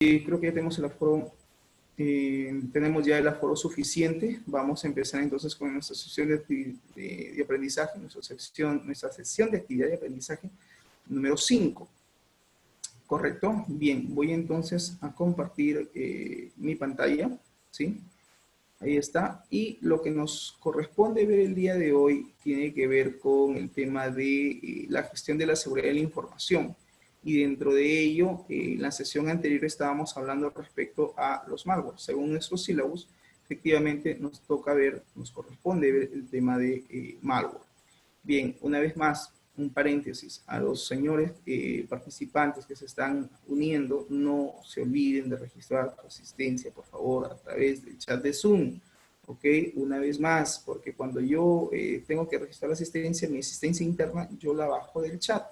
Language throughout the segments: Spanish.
Creo que ya tenemos el aforo, tenemos ya el aforo suficiente. Vamos a empezar entonces con nuestra sesión de aprendizaje, nuestra sesión de actividad de aprendizaje número 5. ¿Correcto? Bien, voy entonces a compartir mi pantalla, ¿sí? Ahí está. Y lo que nos corresponde ver el día de hoy tiene que ver con el tema de la gestión de la seguridad de la información. Y dentro de ello, en la sesión anterior estábamos hablando respecto a los malware. Según nuestros sílabus, efectivamente nos toca ver, nos corresponde ver el tema de malware. Bien, una vez más, un paréntesis, a los señores participantes que se están uniendo, no se olviden de registrar su asistencia, por favor, a través del chat de Zoom. ¿Ok? Una vez más, porque cuando yo tengo que registrar la asistencia, mi asistencia interna, yo la bajo del chat.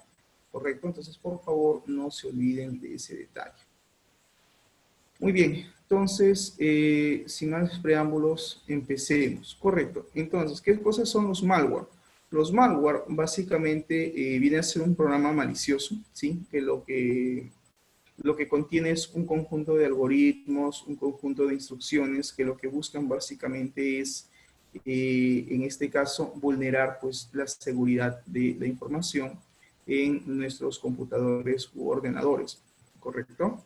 ¿Correcto? Entonces, por favor, no se olviden de ese detalle. Muy bien, entonces, sin más preámbulos, empecemos. Correcto. Entonces, ¿qué cosas son los malware? Los malware básicamente viene a ser un programa malicioso, ¿sí? Que lo que contiene es un conjunto de algoritmos, un conjunto de instrucciones que lo que buscan básicamente es, en este caso, vulnerar pues la seguridad de la información en nuestros computadores u ordenadores, ¿correcto?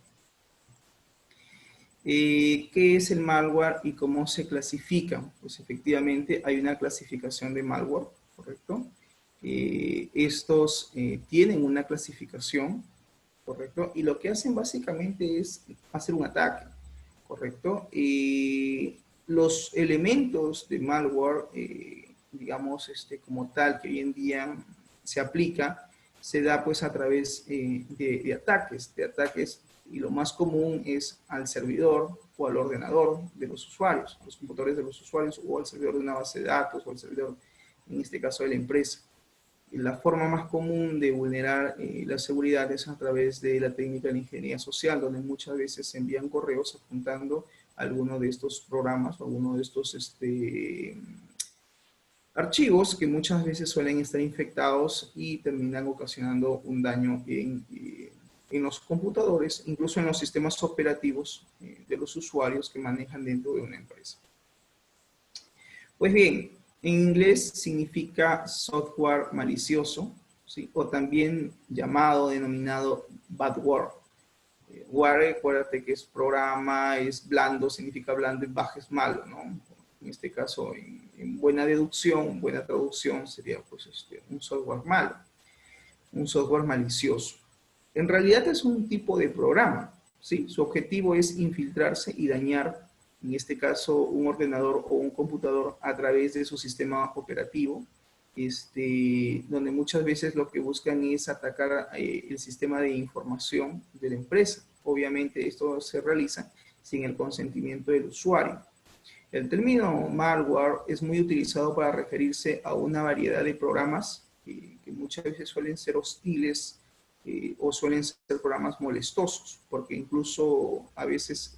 ¿Qué es el malware y cómo se clasifica? Pues efectivamente hay una clasificación de malware, ¿correcto? Estos tienen una clasificación, ¿correcto? Y lo que hacen básicamente es hacer un ataque, ¿correcto? Los elementos de malware, digamos, como tal, que hoy en día se aplica, se da pues a través de ataques, y lo más común es al servidor o al ordenador de los usuarios, a los computadores de los usuarios, o al servidor de una base de datos, o al servidor, en este caso, de la empresa. La forma más común de vulnerar la seguridad es a través de la técnica de la ingeniería social, donde muchas veces se envían correos apuntando a alguno de estos programas o alguno de estos archivos que muchas veces suelen estar infectados y terminan ocasionando un daño en los computadores, incluso en los sistemas operativos de los usuarios que manejan dentro de una empresa. Pues bien, en inglés significa software malicioso, ¿sí? O también llamado, denominado badware. Ware, acuérdate que es programa, es blando, significa blando, y baja es malo, ¿no? En este caso, en buena deducción, buena traducción, sería pues un software malo, un software malicioso. En realidad es un tipo de programa, ¿sí? Su objetivo es infiltrarse y dañar, en este caso, un ordenador o un computador a través de su sistema operativo, donde muchas veces lo que buscan es atacar el sistema de información de la empresa. Obviamente esto se realiza sin el consentimiento del usuario. El término malware es muy utilizado para referirse a una variedad de programas que muchas veces suelen ser hostiles o suelen ser programas molestosos, porque incluso a veces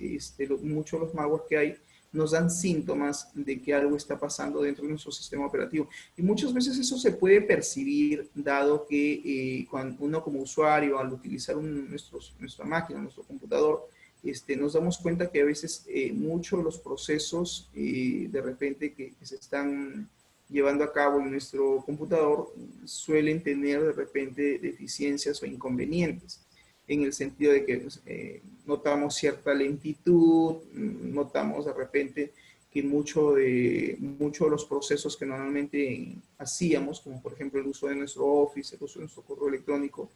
muchos de los malware que hay nos dan síntomas de que algo está pasando dentro de nuestro sistema operativo. Y muchas veces eso se puede percibir, dado que cuando uno como usuario, al utilizar nuestra máquina, nuestro computador, nos damos cuenta que a veces muchos de los procesos de repente que se están llevando a cabo en nuestro computador suelen tener de repente deficiencias o inconvenientes, en el sentido de que notamos cierta lentitud, notamos de repente que muchos de los procesos que normalmente hacíamos, como por ejemplo el uso de nuestro Office, el uso de nuestro correo electrónico,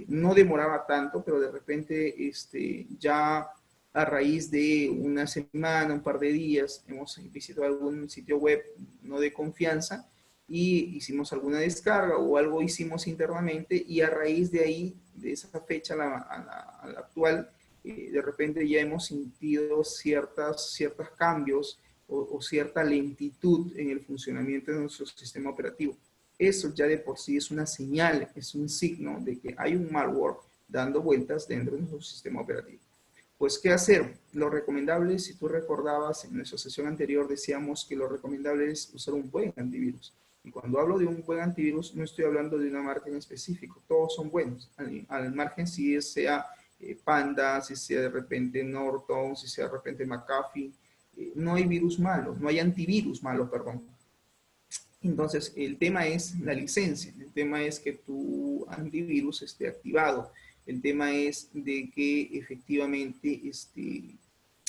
no demoraba tanto, pero de repente ya a raíz de una semana, un par de días, hemos visitado algún sitio web no de confianza y hicimos alguna descarga o algo hicimos internamente, y a raíz de ahí, de esa fecha a la actual, de repente ya hemos sentido ciertos cambios o cierta lentitud en el funcionamiento de nuestro sistema operativo. Eso ya de por sí es una señal, es un signo de que hay un malware dando vueltas dentro de nuestro sistema operativo. Pues, ¿qué hacer? Lo recomendable, si tú recordabas, en nuestra sesión anterior decíamos que lo recomendable es usar un buen antivirus. Y cuando hablo de un buen antivirus, no estoy hablando de una marca en específico, todos son buenos, al margen si sea Panda, si sea de repente Norton, si sea de repente McAfee. No hay virus malo, no hay antivirus malo, perdón. Entonces, el tema es la licencia, el tema es que tu antivirus esté activado, el tema es de que efectivamente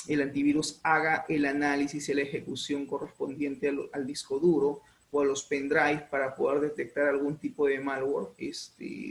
el antivirus haga el análisis y la ejecución correspondiente al disco duro o a los pendrive para poder detectar algún tipo de malware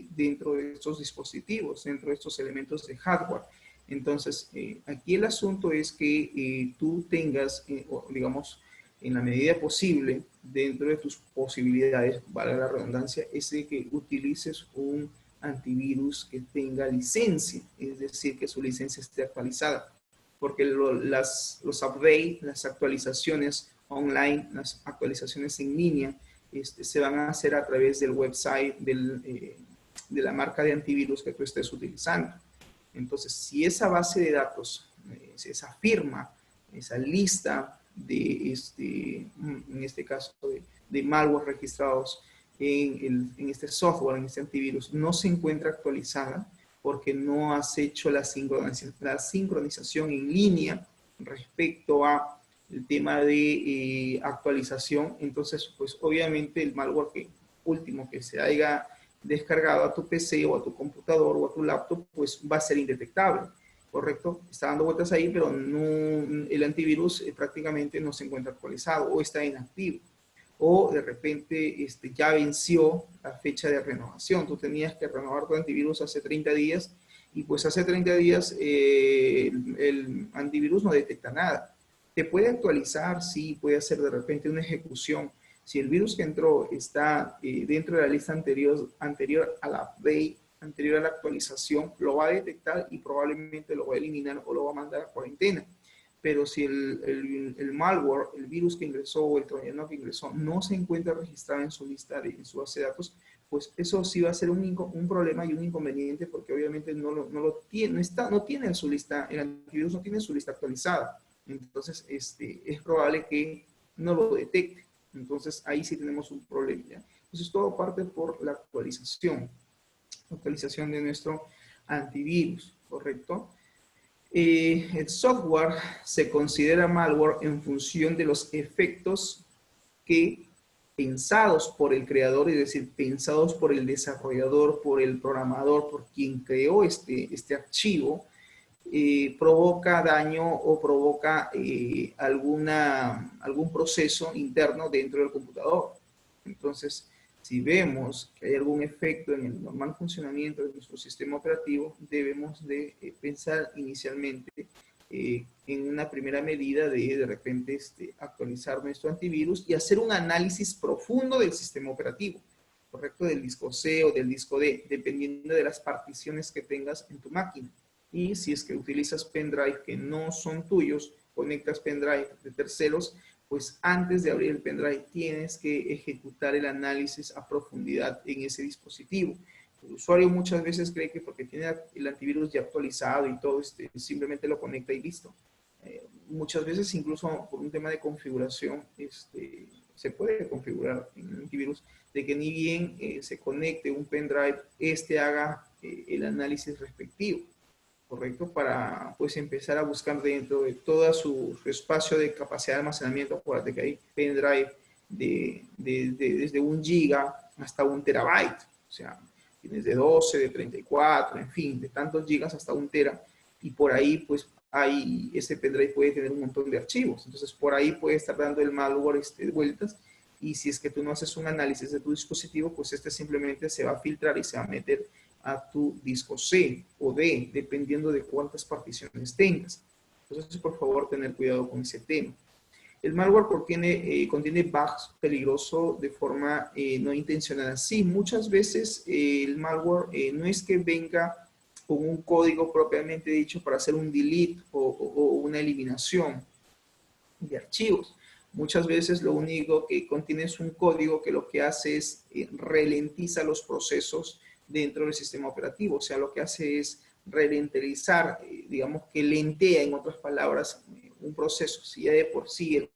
dentro de estos dispositivos, dentro de estos elementos de hardware. Entonces, aquí el asunto es que tú tengas, digamos, en la medida posible, dentro de tus posibilidades, valga la redundancia, es de que utilices un antivirus que tenga licencia, es decir, que su licencia esté actualizada, porque los updates, las actualizaciones online, las actualizaciones en línea, se van a hacer a través del website de la marca de antivirus que tú estés utilizando. Entonces, si esa base de datos, esa firma, esa lista de, en este caso, de malware registrados en este software, en este antivirus, no se encuentra actualizada porque no has hecho la sincronización en línea respecto a el tema de actualización, entonces, pues obviamente el malware último que se haya descargado a tu PC o a tu computador o a tu laptop, pues va a ser indetectable, ¿correcto? Está dando vueltas ahí, pero no, el antivirus prácticamente no se encuentra actualizado o está inactivo. O de repente ya venció la fecha de renovación. Tú tenías que renovar tu antivirus hace 30 días y pues hace 30 días el antivirus no detecta nada. Te puede actualizar, sí, puede hacer de repente una ejecución. Si el virus que entró está dentro de la lista anterior a la update, anterior a la actualización, lo va a detectar y probablemente lo va a eliminar o lo va a mandar a cuarentena. Pero si el malware, el virus que ingresó o el troyano que ingresó no se encuentra registrado en su lista, en su base de datos, pues eso sí va a ser un problema y un inconveniente porque obviamente no tiene en su lista, el antivirus no tiene en su lista actualizada. Entonces, es probable que no lo detecte. Entonces, ahí sí tenemos un problema, ¿ya? Entonces, todo parte por la actualización de nuestro antivirus, ¿correcto? El software se considera malware en función de los efectos que, pensados por el creador, es decir, pensados por el desarrollador, por el programador, por quien creó este archivo, provoca daño o provoca algún proceso interno dentro del computador. Entonces, si vemos que hay algún efecto en el normal funcionamiento de nuestro sistema operativo, debemos de pensar inicialmente en una primera medida de repente actualizar nuestro antivirus y hacer un análisis profundo del sistema operativo, ¿correcto? Del disco C o del disco D, dependiendo de las particiones que tengas en tu máquina. Y si es que utilizas pendrive que no son tuyos, conectas pendrive de terceros, pues antes de abrir el pendrive tienes que ejecutar el análisis a profundidad en ese dispositivo. El usuario muchas veces cree que porque tiene el antivirus ya actualizado y todo, simplemente lo conecta y listo. Muchas veces incluso por un tema de configuración, se puede configurar en el antivirus de que ni bien se conecte un pendrive, haga el análisis respectivo, ¿correcto? Para pues empezar a buscar dentro de todo su espacio de capacidad de almacenamiento. Acuérdate que hay pendrive desde 1 giga hasta 1 terabyte, o sea, tienes de 12, de 34, en fin, de tantos gigas hasta 1 tera, y por ahí pues ese pendrive puede tener un montón de archivos, entonces por ahí puede estar dando el malware vueltas, y si es que tú no haces un análisis de tu dispositivo, pues simplemente se va a filtrar y se va a meter a tu disco C o D, dependiendo de cuántas particiones tengas. Entonces, por favor, tener cuidado con ese tema. El malware contiene bugs peligrosos de forma no intencionada. Sí, muchas veces el malware no es que venga con un código propiamente dicho para hacer un delete o una eliminación de archivos. Muchas veces lo único que contiene es un código que lo que hace es ralentiza los procesos dentro del sistema operativo. O sea, lo que hace es ralentizar, digamos que lentea, en otras palabras, un proceso. Si ya de por sí,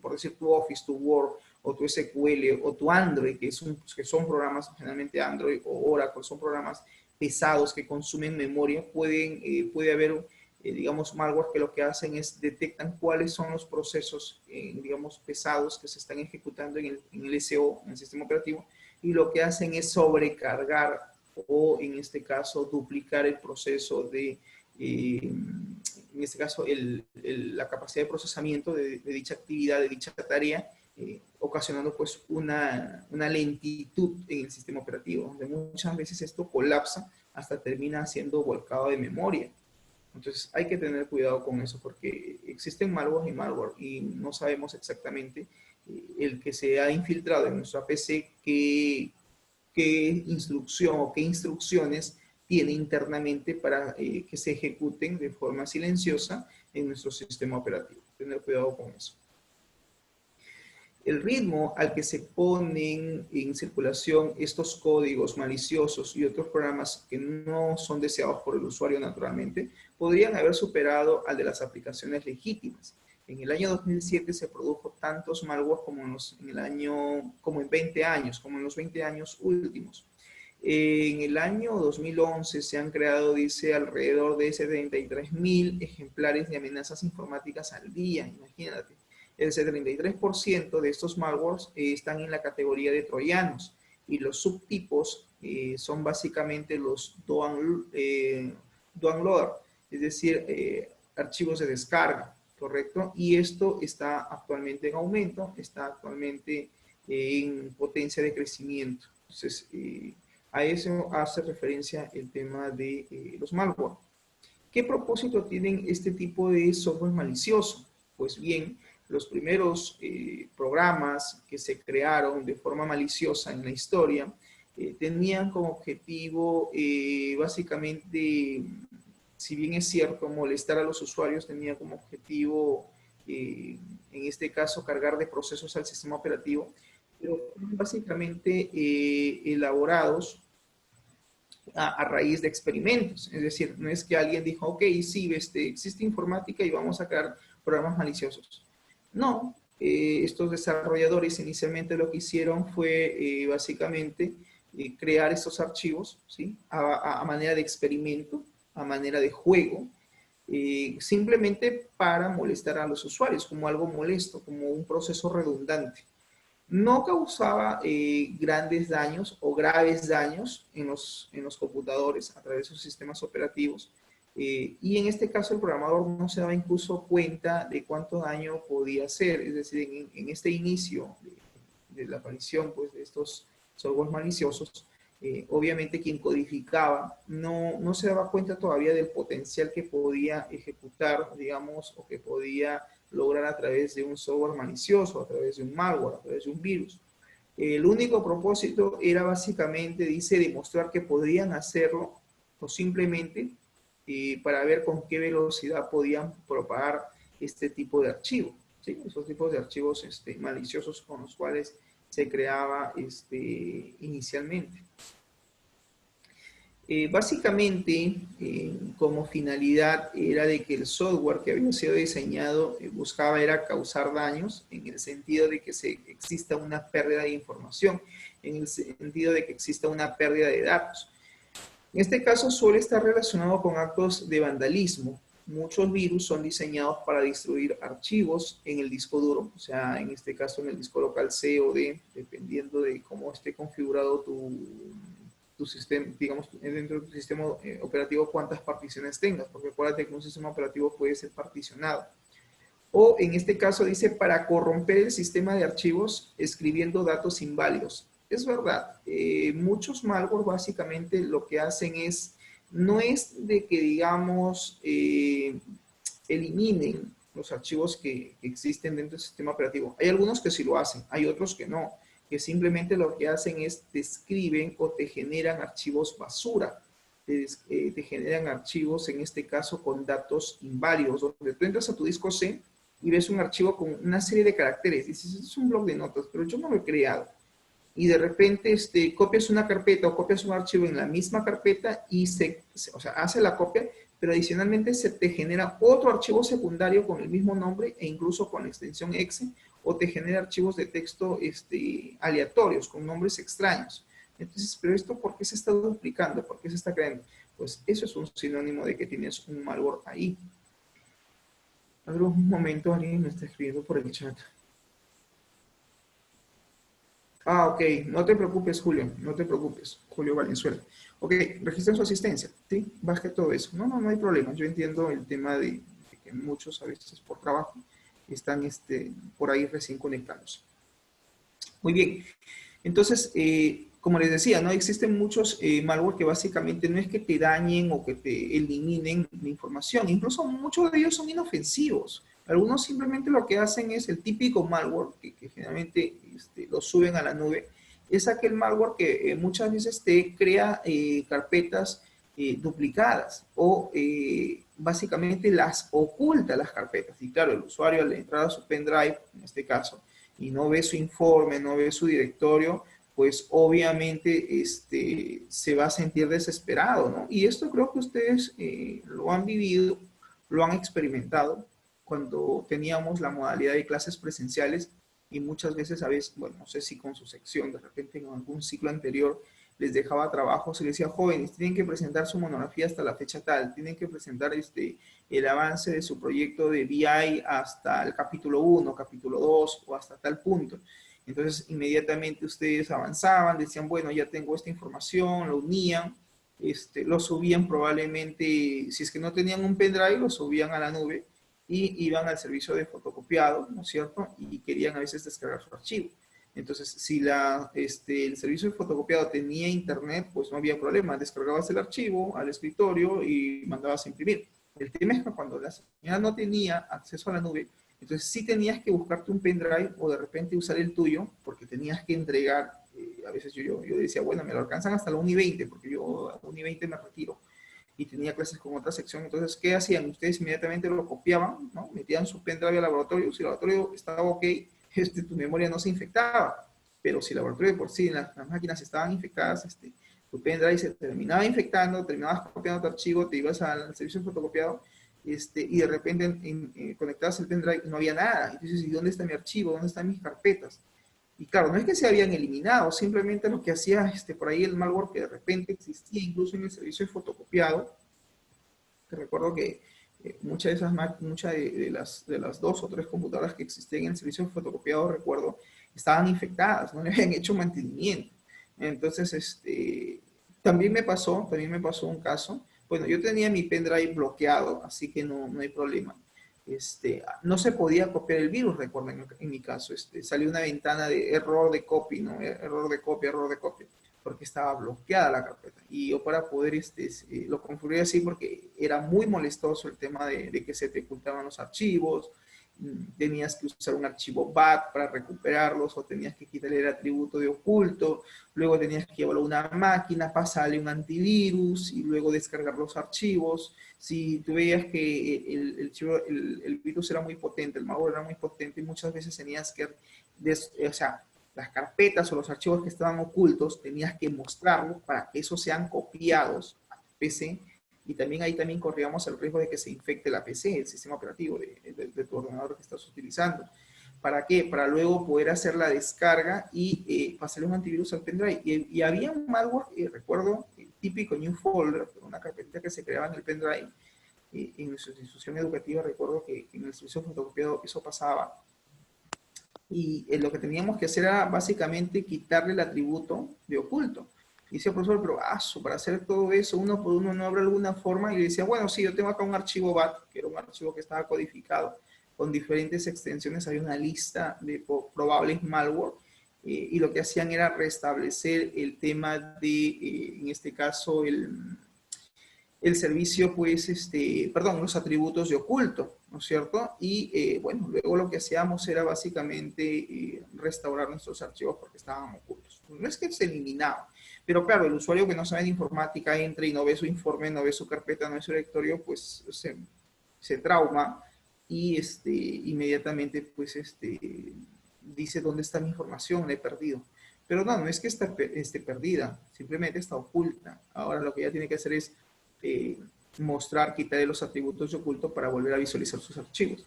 por decir tu Office, tu Word, o tu SQL, o tu Android, que son programas generalmente Android o Oracle, son programas pesados que consumen memoria, puede haber, digamos, malware que lo que hacen es detectan cuáles son los procesos, digamos, pesados que se están ejecutando en el SO, en el sistema operativo, y lo que hacen es sobrecargar o, en este caso, duplicar el proceso de, en este caso, la capacidad de procesamiento de dicha actividad, de dicha tarea, ocasionando pues una lentitud en el sistema operativo, donde muchas veces esto colapsa hasta termina siendo volcado de memoria. Entonces hay que tener cuidado con eso porque existen malware y malware y no sabemos exactamente el que se ha infiltrado en nuestra PC qué instrucción o qué instrucciones tiene internamente para que se ejecuten de forma silenciosa en nuestro sistema operativo. Tener cuidado con eso. El ritmo al que se ponen en circulación estos códigos maliciosos y otros programas que no son deseados por el usuario naturalmente, podrían haber superado al de las aplicaciones legítimas. En el año 2007 se produjo tantos malware como en 20 años, como en los 20 años últimos. En el año 2011 se han creado, dice, alrededor de 73.000 ejemplares de amenazas informáticas al día, imagínate. El 73% de estos malwares están en la categoría de troyanos y los subtipos son básicamente los downloader, es decir, archivos de descarga, ¿correcto? Y esto está actualmente en aumento, está actualmente en potencia de crecimiento. Entonces, a eso hace referencia el tema de los malware. ¿Qué propósito tienen este tipo de software malicioso? Pues bien, los primeros programas que se crearon de forma maliciosa en la historia tenían como objetivo básicamente, si bien es cierto, molestar a los usuarios, tenía como objetivo, en este caso, cargar de procesos al sistema operativo, pero fueron básicamente elaborados a raíz de experimentos. Es decir, no es que alguien dijo, ok, sí, existe informática y vamos a crear programas maliciosos. No, estos desarrolladores inicialmente lo que hicieron fue básicamente crear estos archivos, ¿sí? A manera de experimento, a manera de juego, simplemente para molestar a los usuarios, como algo molesto, como un proceso redundante. No causaba grandes daños o graves daños en los computadores a través de sus sistemas operativos, y en este caso el programador no se daba incluso cuenta de cuánto daño podía hacer. Es decir, en este inicio de la aparición pues, de estos softwares maliciosos, obviamente quien codificaba no se daba cuenta todavía del potencial que podía ejecutar, digamos, o que podía lograr a través de un software malicioso, a través de un malware, a través de un virus. El único propósito era básicamente, dice, demostrar que podrían hacerlo o simplemente para ver con qué velocidad podían propagar este tipo de archivo, ¿sí? Esos tipos de archivos maliciosos con los cuales se creaba inicialmente. Básicamente, como finalidad era de que el software que había sido diseñado buscaba era causar daños en el sentido de que exista una pérdida de información, en el sentido de que exista una pérdida de datos. En este caso suele estar relacionado con actos de vandalismo. Muchos virus son diseñados para destruir archivos en el disco duro, o sea, en este caso en el disco local C o D, dependiendo de cómo esté configurado tu sistema, digamos, dentro de tu sistema operativo, cuántas particiones tengas, porque acuérdate que un sistema operativo puede ser particionado. O en este caso dice para corromper el sistema de archivos escribiendo datos inválidos. Es verdad, muchos malware básicamente lo que hacen no es de que digamos eliminen los archivos que existen dentro del sistema operativo. Hay algunos que sí lo hacen, hay otros que no, que simplemente lo que hacen es te escriben o te generan archivos basura, te generan archivos en este caso con datos inválidos, donde tú entras a tu disco C y ves un archivo con una serie de caracteres, dices, es un bloc de notas, pero yo no lo he creado. Y de repente copias una carpeta o copias un archivo en la misma carpeta y o sea, hace la copia, pero adicionalmente se te genera otro archivo secundario con el mismo nombre e incluso con la extensión exe, o te genera archivos de texto aleatorios con nombres extraños. Entonces, pero esto, ¿por qué se está duplicando? ¿Por qué se está creando? Pues eso es un sinónimo de que tienes un malware ahí. A ver, un momento, alguien me está escribiendo por el chat. Ah, ok, no te preocupes, Julio, no te preocupes, Julio Valenzuela. Ok, registren su asistencia, ¿sí? Baje todo eso. No, no hay problema. Yo entiendo el tema de que muchos a veces por trabajo están por ahí recién conectándose. Muy bien. Entonces, como les decía, ¿no? Existen muchos malware que básicamente no es que te dañen o que te eliminen la información. Incluso muchos de ellos son inofensivos. Algunos simplemente lo que hacen es el típico malware, que generalmente lo suben a la nube, es aquel malware que muchas veces te crea carpetas duplicadas o básicamente las oculta las carpetas. Y claro, el usuario al entrar a su pendrive, en este caso, y no ve su informe, no ve su directorio, pues obviamente se va a sentir desesperado, ¿no? Y esto creo que ustedes lo han vivido, lo han experimentado cuando teníamos la modalidad de clases presenciales y muchas veces, a veces, bueno, no sé si con su sección, de repente en algún ciclo anterior, les dejaba trabajos y les decía, jóvenes, tienen que presentar su monografía hasta la fecha tal, tienen que presentar el avance de su proyecto de BI hasta el capítulo 1, capítulo 2 o hasta tal punto. Entonces, inmediatamente ustedes avanzaban, decían, bueno, ya tengo esta información, lo unían, lo subían probablemente, si es que no tenían un pendrive, lo subían a la nube y iban al servicio de fotocopiado, ¿no es cierto? Y querían a veces descargar su archivo. Entonces, si el servicio de fotocopiado tenía internet, pues no había problema. Descargabas el archivo al escritorio y mandabas a imprimir. El tema es que cuando la señora no tenía acceso a la nube, entonces sí tenías que buscarte un pendrive o de repente usar el tuyo, porque tenías que entregar, a veces yo decía, bueno, me lo alcanzan hasta la 1 y 20, porque yo a 1 y 20 me retiro y tenía clases con otra sección. Entonces, ¿qué hacían? Ustedes inmediatamente lo copiaban, ¿no? Metían su pendrive al laboratorio. Si el laboratorio estaba ok, tu memoria no se infectaba. Pero si el laboratorio de por sí, las máquinas estaban infectadas, tu pendrive se terminaba infectando, terminabas copiando tu archivo, te ibas al servicio de fotocopiado, y de repente conectabas el pendrive y no había nada. Entonces, ¿y dónde está mi archivo? ¿Dónde están mis carpetas? Y claro, no es que se habían eliminado, simplemente lo que hacía por ahí el malware que de repente existía incluso en el servicio de fotocopiado. Te recuerdo que muchas de las 2 o 3 computadoras que existían en el servicio de fotocopiado, recuerdo, estaban infectadas, no le habían hecho mantenimiento. Entonces, también me pasó un caso. Bueno, yo tenía mi pendrive bloqueado, así que no hay problema. No se podía copiar el virus, recuerden, en mi caso. Salió una ventana de error de copy, ¿no? Error de copia, porque estaba bloqueada la carpeta. Y yo para poder, lo configuré así porque era muy molestoso el tema de que se te ocultaban los archivos, tenías que usar un archivo BAT para recuperarlos o tenías que quitarle el atributo de oculto, luego tenías que llevarlo a una máquina, pasarle un antivirus y luego descargar los archivos. Si tú veías que el virus era muy potente, el malware era muy potente, y muchas veces tenías que, o sea, las carpetas o los archivos que estaban ocultos, tenías que mostrarlos para que esos sean copiados a tu PC. Y también ahí también corríamos el riesgo de que se infecte la PC, el sistema operativo de tu ordenador que estás utilizando. ¿Para qué? Para luego poder hacer la descarga y pasarle un antivirus al pendrive. Y había un malware, recuerdo, típico New Folder, una carpetita que se creaba en el pendrive. En nuestra institución educativa recuerdo que en el servicio fotocopiado eso pasaba. Y lo que teníamos que hacer era básicamente quitarle el atributo de oculto. Y decía, profesor, pero para hacer todo eso uno por uno no habrá alguna forma. Y le decía, bueno, sí, yo tengo acá un archivo BAT, que era un archivo que estaba codificado con diferentes extensiones. Había una lista de probables malware. Y lo que hacían era restablecer el tema de, en este caso, el servicio, pues, perdón, los atributos de oculto, ¿no es cierto? Y bueno, luego lo que hacíamos era básicamente restaurar nuestros archivos porque estaban ocultos. No es que se eliminaban, pero claro, el usuario que no sabe de informática entra y no ve su informe, no ve su carpeta, no ve su directorio, pues se trauma y inmediatamente, pues, dice, ¿dónde está mi información? La he perdido. Pero no es que esté perdida, simplemente está oculta. Ahora lo que ella tiene que hacer es mostrar, quitarle los atributos de oculto para volver a visualizar sus archivos.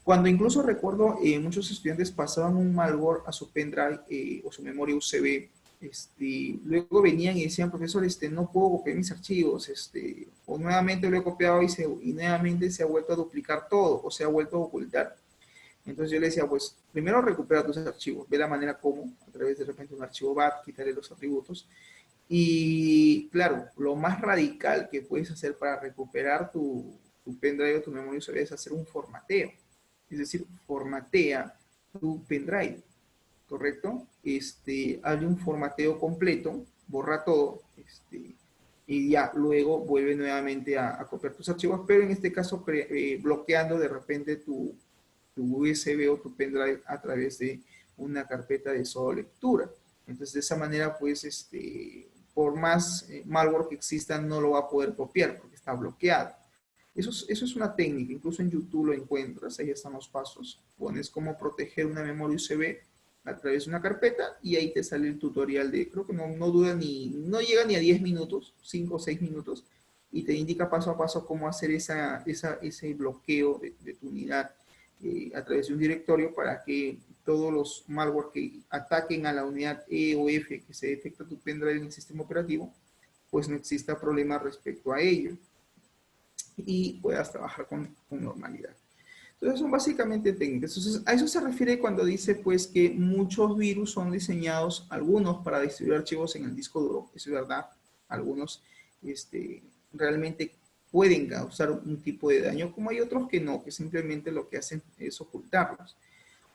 Cuando incluso recuerdo, muchos estudiantes pasaban un malware a su pendrive o su memoria USB luego venían y decían, profesor, no puedo copiar mis archivos, o nuevamente lo he copiado y nuevamente se ha vuelto a duplicar todo, o se ha vuelto a ocultar. Entonces yo le decía, pues, primero recupera tus archivos, ve la manera como, a través de repente un archivo BAT, quitarle los atributos. Y claro, lo más radical que puedes hacer para recuperar tu pendrive o tu memoria USB es hacer un formateo. Es decir, formatea tu pendrive, ¿correcto? Hazle un formateo completo, borra todo, y ya luego vuelve nuevamente a copiar tus archivos, pero en este caso bloqueando de repente tu USB o tu pendrive a través de una carpeta de solo lectura. Entonces, de esa manera, pues, por más malware que exista, no lo va a poder copiar porque está bloqueado. Eso es una técnica, incluso en YouTube lo encuentras, ahí están los pasos. Pones cómo proteger una memoria USB a través de una carpeta y ahí te sale el tutorial de, creo que no dura no llega ni a 10 minutos, 5 o 6 minutos, y te indica paso a paso cómo hacer ese bloqueo de tu unidad a través de un directorio para que todos los malware que ataquen a la unidad E o F que se detecta tu pendrive en el sistema operativo, pues no exista problema respecto a ello y puedas trabajar con normalidad. Entonces son básicamente técnicas. Entonces a eso se refiere cuando dice pues que muchos virus son diseñados, algunos para distribuir archivos en el disco duro, eso es verdad, algunos realmente pueden causar un tipo de daño, como hay otros que no, que simplemente lo que hacen es ocultarlos.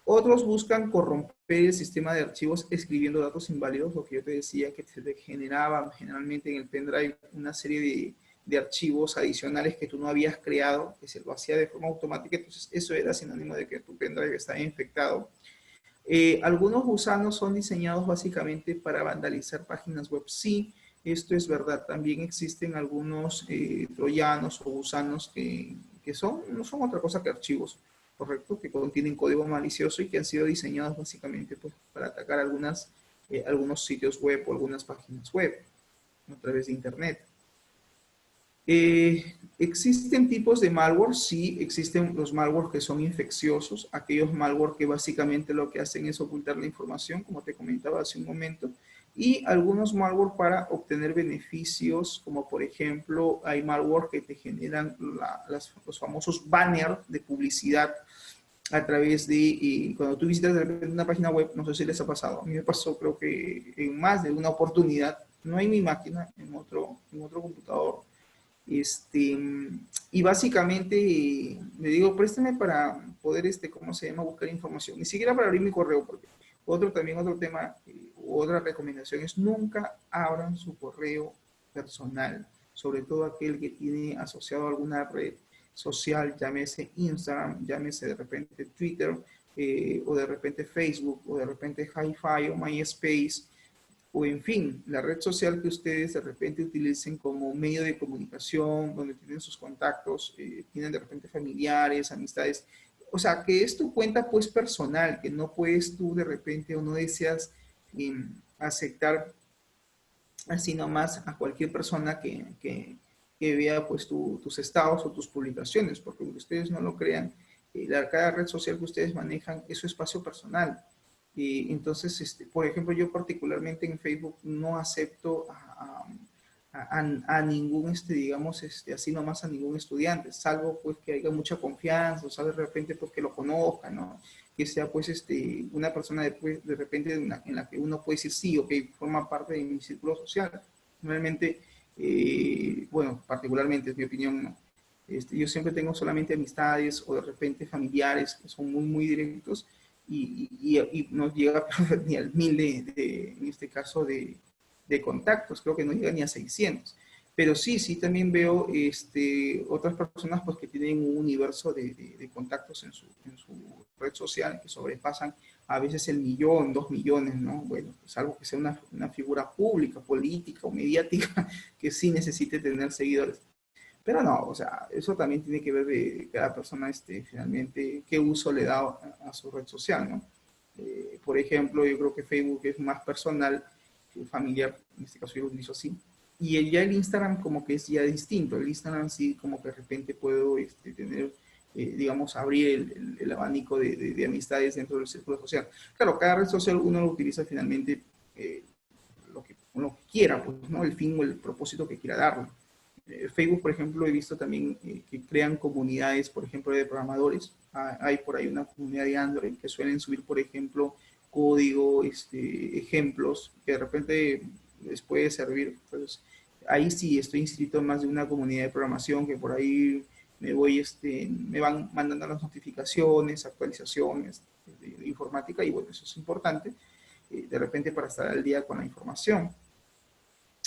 Otros buscan corromper el sistema de archivos escribiendo datos inválidos, lo que yo te decía, que se generaba generalmente en el pendrive una serie de archivos adicionales que tú no habías creado, que se lo hacía de forma automática, entonces eso era sinónimo de que tu pendrive estaba infectado. Algunos gusanos son diseñados básicamente para vandalizar páginas web. Sí, esto es verdad. También existen algunos troyanos o gusanos que no son otra cosa que archivos, ¿correcto? Que contienen código malicioso y que han sido diseñados básicamente pues, para atacar algunos sitios web o algunas páginas web a través de Internet. ¿Existen tipos de malware? Sí, existen los malware que son infecciosos, aquellos malware que básicamente lo que hacen es ocultar la información, como te comentaba hace un momento, y algunos malware para obtener beneficios, como por ejemplo, hay malware que te generan los famosos banners de publicidad a través de, cuando tú visitas de repente una página web, no sé si les ha pasado, a mí me pasó creo que en más de una oportunidad, no en mi máquina, en otro computador, y básicamente le digo, préstame para poder, ¿cómo se llama? Buscar información. Ni siquiera para abrir mi correo, porque otro tema, otra recomendación es nunca abran su correo personal, sobre todo aquel que tiene asociado a alguna red social, llámese Instagram, llámese de repente Twitter, o de repente Facebook, o de repente Hi-Fi o MySpace, o en fin, la red social que ustedes de repente utilicen como medio de comunicación, donde tienen sus contactos, tienen de repente familiares, amistades. O sea, que es tu cuenta pues personal, que no puedes tú de repente o no deseas aceptar así nomás a cualquier persona que vea pues tus estados o tus publicaciones, porque aunque ustedes no lo crean, cada red social que ustedes manejan es su espacio personal. Y entonces, por ejemplo, yo particularmente en Facebook no acepto a ningún, digamos, así nomás a ningún estudiante, salvo pues que haya mucha confianza, o sea, de repente pues que lo conozca, ¿no? Que sea pues una persona de repente en la que uno puede decir sí, ok, forma parte de mi círculo social. Realmente, bueno, particularmente es mi opinión, ¿no? Yo siempre tengo solamente amistades o de repente familiares que son muy, muy directos y no llega ni al 1000 en este caso de contactos, creo que no llega ni a 600. Pero sí también veo otras personas pues, que tienen un universo de contactos en su red social que sobrepasan a veces el 1.000.000, 2.000.000, ¿no? Bueno, pues algo que sea una figura pública, política o mediática que sí necesite tener seguidores. Pero no, o sea, eso también tiene que ver de cada persona, finalmente, qué uso le da a su red social, ¿no? Por ejemplo, yo creo que Facebook es más personal que familiar, en este caso yo lo utilizo así. Y ya el Instagram como que es ya distinto. El Instagram sí como que de repente puedo tener, digamos, abrir el abanico de amistades dentro del círculo social. Claro, cada red social uno lo utiliza finalmente con lo que quiera, pues, ¿no? El fin o el propósito que quiera darle. Facebook, por ejemplo, he visto también que crean comunidades, por ejemplo, de programadores. Hay por ahí una comunidad de Android que suelen subir, por ejemplo, código, ejemplos que de repente les puede servir. Pues ahí sí estoy inscrito en más de una comunidad de programación que por ahí me voy, me van mandando las notificaciones, actualizaciones de informática y bueno, eso es importante de repente para estar al día con la información.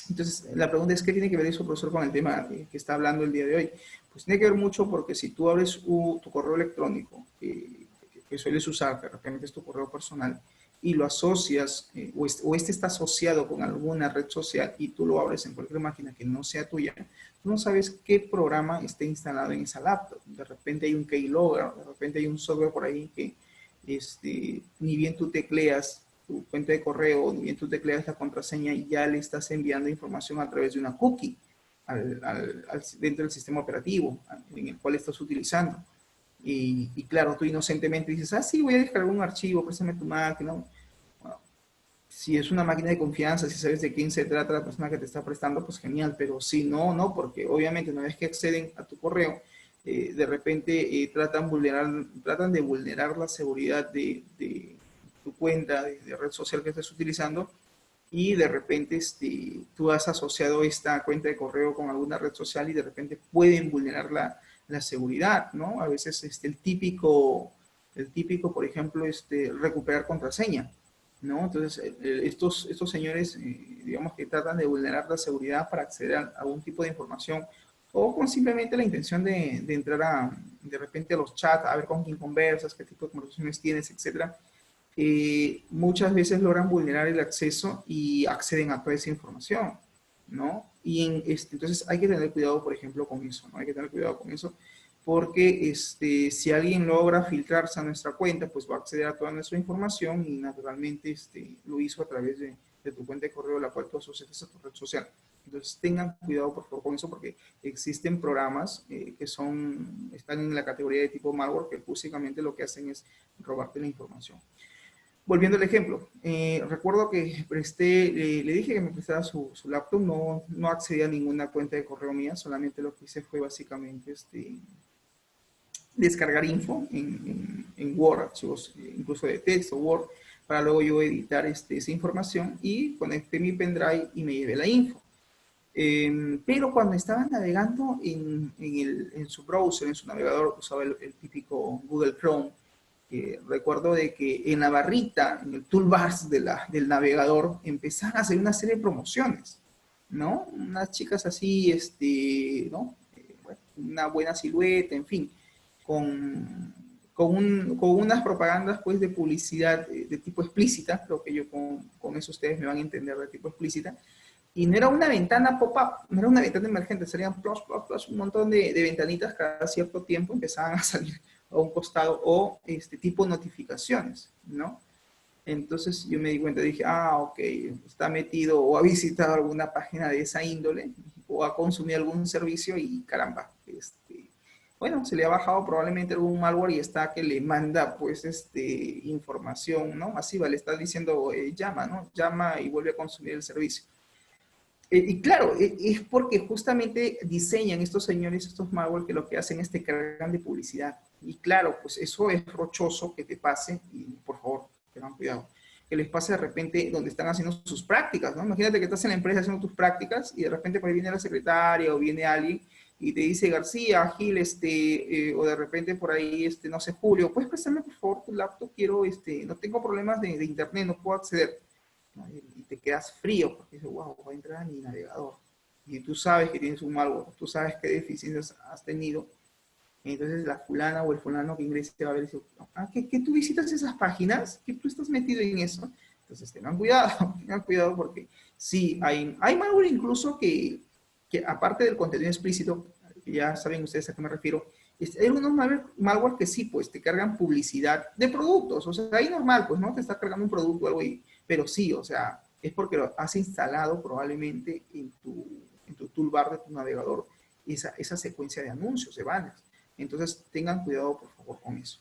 Entonces, la pregunta es, ¿qué tiene que ver eso, profesor, con el tema que está hablando el día de hoy? Pues tiene que ver mucho porque si tú abres tu correo electrónico que sueles usar, de repente es tu correo personal, y lo asocias, o este está asociado con alguna red social y tú lo abres en cualquier máquina que no sea tuya, tú no sabes qué programa está instalado en esa laptop. De repente hay un keylogger, de repente hay un software por ahí que ni bien tú tecleas tu cuenta de correo, ni bien tú tecleas la contraseña y ya le estás enviando información a través de una cookie dentro del sistema operativo en el cual estás utilizando. Y claro, tú inocentemente dices, ah, sí, voy a descargar un archivo, préstame tu máquina. Bueno, si es una máquina de confianza, si sabes de quién se trata la persona que te está prestando, pues genial, pero si no, no, porque obviamente una vez que acceden a tu correo, de repente tratan de vulnerar la seguridad de tu cuenta de red social que estés utilizando y de repente tú has asociado esta cuenta de correo con alguna red social y de repente pueden vulnerar la seguridad, ¿no? A veces el típico, por ejemplo, recuperar contraseña, ¿no? Entonces, estos señores, digamos que tratan de vulnerar la seguridad para acceder a algún tipo de información o con simplemente la intención de entrar de repente a los chats, a ver con quién conversas, qué tipo de conversaciones tienes, etcétera. Muchas veces logran vulnerar el acceso y acceden a toda esa información, ¿no? Y entonces hay que tener cuidado, por ejemplo, con eso, ¿no? Hay que tener cuidado con eso porque si alguien logra filtrarse a nuestra cuenta, pues va a acceder a toda nuestra información y naturalmente lo hizo a través de tu cuenta de correo, la cual tú asocias a tu red social. Entonces tengan cuidado, por favor, con eso porque existen programas que están en la categoría de tipo malware que básicamente lo que hacen es robarte la información. Volviendo al ejemplo, recuerdo que le dije que me prestara su laptop, no accedí a ninguna cuenta de correo mía, solamente lo que hice fue básicamente descargar info en Word, archivos incluso de texto, Word, para luego yo editar esa información y conecté mi pendrive y me llevé la info. Pero cuando estaba navegando en su browser, en su navegador, usaba el típico Google Chrome, recuerdo de que en la barrita, en el toolbars del navegador, empezaron a hacer una serie de promociones, ¿no? Unas chicas así, ¿no? Bueno, una buena silueta, en fin, con unas propagandas, pues, de publicidad de tipo explícita, creo que yo con eso ustedes me van a entender de tipo explícita, y no era una ventana pop-up, no era una ventana emergente, serían un montón de ventanitas cada cierto tiempo empezaban a salir a un costado o tipo notificaciones, ¿no? Entonces yo me di cuenta, dije, ah, ok, está metido o ha visitado alguna página de esa índole o ha consumido algún servicio y caramba, bueno, se le ha bajado probablemente algún malware y está que le manda pues información, ¿no? Masiva, le está diciendo, llama, ¿no? Llama y vuelve a consumir el servicio. Y claro, es porque justamente diseñan estos señores, estos malware, que lo que hacen es te cargan de publicidad. Y claro, pues eso es rochoso que te pase, y por favor, tengan cuidado, que les pase de repente donde están haciendo sus prácticas, ¿no? Imagínate que estás en la empresa haciendo tus prácticas y de repente por ahí viene la secretaria o viene alguien y te dice, García, Gil, o de repente por ahí, no sé, Julio, ¿puedes prestarme por favor tu laptop? Quiero, no tengo problemas de internet, no puedo acceder. ¿No? Y te quedas frío porque dices, wow, voy a entrar a mi navegador. Y tú sabes que tienes un malware, tú sabes qué deficiencias has tenido. Entonces la fulana o el fulano que ingrese te va a ver y dice, ah, ¿qué tú visitas esas páginas? ¿Que tú estás metido en eso? Entonces tengan cuidado, tengan cuidado porque sí, hay malware incluso que aparte del contenido explícito, que ya saben ustedes a qué me refiero, hay unos malware que sí, pues te cargan publicidad de productos, o sea, ahí normal, pues no te está cargando un producto o algo ahí, pero sí, o sea, es porque lo has instalado probablemente en tu toolbar de tu navegador esa secuencia de anuncios, de banners. Entonces, tengan cuidado, por favor, con eso.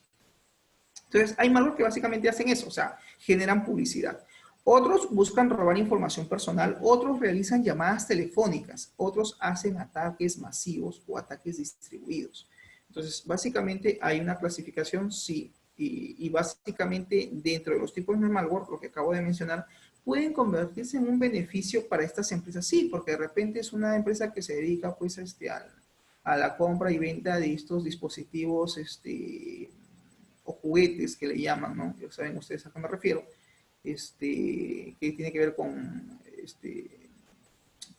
Entonces, hay malware que básicamente hacen eso, o sea, generan publicidad. Otros buscan robar información personal, otros realizan llamadas telefónicas, otros hacen ataques masivos o ataques distribuidos. Entonces, básicamente hay una clasificación, sí, y básicamente dentro de los tipos de malware, lo que acabo de mencionar, pueden convertirse en un beneficio para estas empresas, sí, porque de repente es una empresa que se dedica pues a la compra y venta de estos dispositivos o juguetes que le llaman, ¿no? Ya saben ustedes a qué me refiero, que tiene que ver con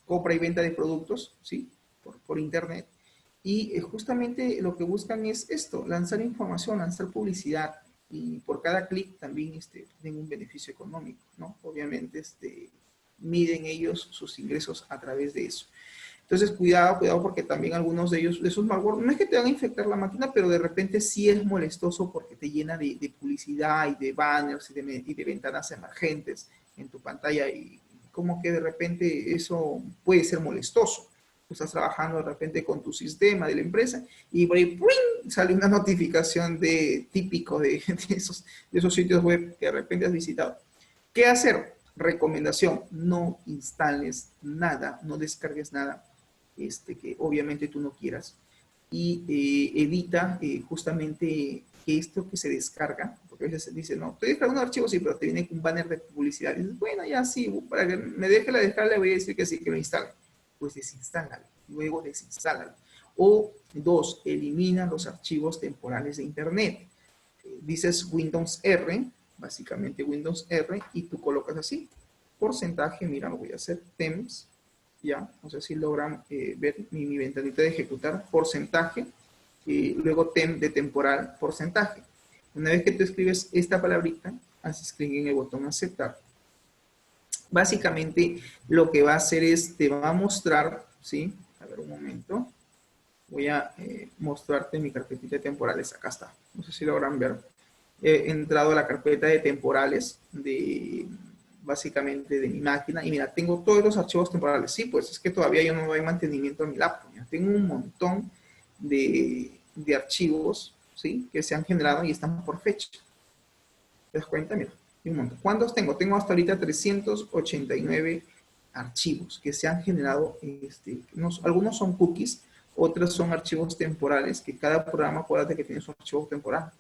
compra y venta de productos, ¿sí? Por internet. Y justamente lo que buscan es esto, lanzar información, lanzar publicidad. Y por cada clic también tienen un beneficio económico, ¿no? Obviamente miden ellos sus ingresos a través de eso. Entonces, cuidado, cuidado, porque también algunos de ellos, de esos malware, no es que te van a infectar la máquina, pero de repente sí es molestoso porque te llena de publicidad y de banners y de ventanas emergentes en tu pantalla y como que de repente eso puede ser molestoso. Tú estás trabajando de repente con tu sistema de la empresa y por ahí ¡pring! Sale una notificación típico de esos sitios web que de repente has visitado. ¿Qué hacer? Recomendación, no instales nada, no descargues nada que obviamente tú no quieras y evita justamente que esto que se descarga, porque a veces se dice, no, estoy descargando archivos, sí, pero te viene un banner de publicidad. Y dices, bueno, ya sí, para que me deje la descarga le voy a decir que sí, que lo instale. Pues desinstálalo, luego desinstálalo. O dos, elimina los archivos temporales de Internet. Dices Windows R, básicamente Windows R, y tú colocas así, porcentaje, mira, lo voy a hacer, temps, ya, no sé si logran ver mi ventanita de ejecutar, porcentaje, luego tem de temporal, porcentaje. Una vez que tú escribes esta palabrita, haces clic en el botón aceptar. Básicamente lo que va a hacer es, te va a mostrar, ¿sí? A ver un momento. Voy a mostrarte mi carpetita de temporales. Acá está. No sé si logran ver. He entrado a la carpeta de temporales básicamente de mi máquina y mira, tengo todos los archivos temporales. Sí, pues es que todavía yo no doy mantenimiento a mi laptop. ¿Ya? Tengo un montón de archivos, ¿sí? Que se han generado y están por fecha. ¿Te das cuenta? Mira, un montón. ¿Cuántos tengo? Tengo hasta ahorita 389 archivos que se han generado. Algunos son cookies, otros son archivos temporales, que cada programa, acuérdate que tiene su archivo temporal.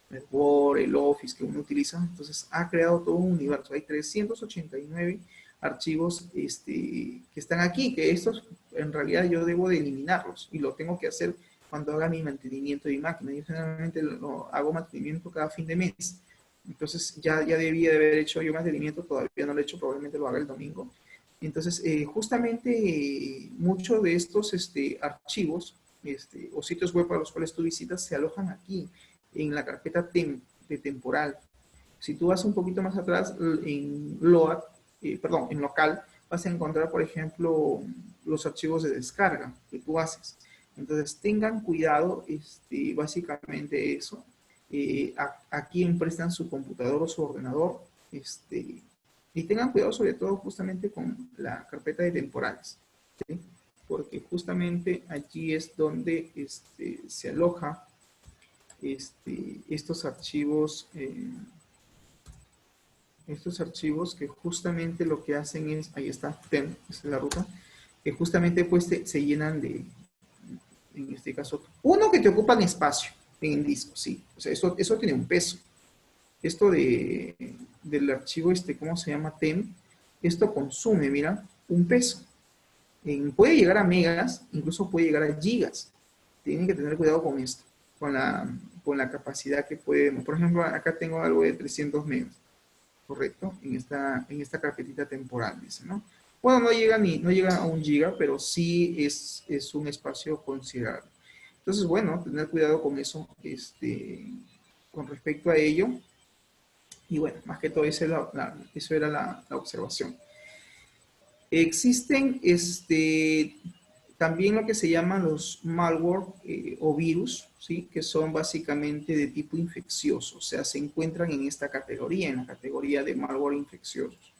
El Word, el Office que uno utiliza. Entonces ha creado todo un universo. Hay 389 archivos que están aquí, que estos en realidad yo debo de eliminarlos y lo tengo que hacer cuando haga mi mantenimiento de mi máquina. Yo generalmente hago mantenimiento cada fin de mes. Entonces ya debía de haber hecho yo mantenimiento, todavía no lo he hecho, probablemente lo haga el domingo. Entonces, justamente muchos de estos archivos o sitios web a los cuales tú visitas se alojan aquí, en la carpeta de temporal. Si tú vas un poquito más atrás, en local, vas a encontrar, por ejemplo, los archivos de descarga que tú haces. Entonces, tengan cuidado, básicamente eso. A quién prestan su computador o su ordenador, y tengan cuidado sobre todo justamente con la carpeta de temporales, ¿sí? Porque justamente allí es donde se aloja estos archivos que justamente lo que hacen es, ahí está, esa es la ruta, que justamente pues se llenan en este caso, uno que te ocupan espacio en el disco, sí, o sea, eso tiene un peso. Esto del archivo, ¿cómo se llama? TEM, esto consume, mira, un peso. Puede llegar a megas, incluso puede llegar a gigas. Tienen que tener cuidado con esto, con la capacidad que puede. Por ejemplo, acá tengo algo de 300 megas, ¿correcto? En esta carpetita temporal, dice, ¿no? Bueno, no llega a un giga, pero sí es un espacio considerable. Entonces, bueno, tener cuidado con eso, con respecto a ello. Y bueno, más que todo eso era la observación. Existen también lo que se llaman los malware o virus, ¿sí? Que son básicamente de tipo infeccioso, o sea, se encuentran en esta categoría, en la categoría de malware infecciosos.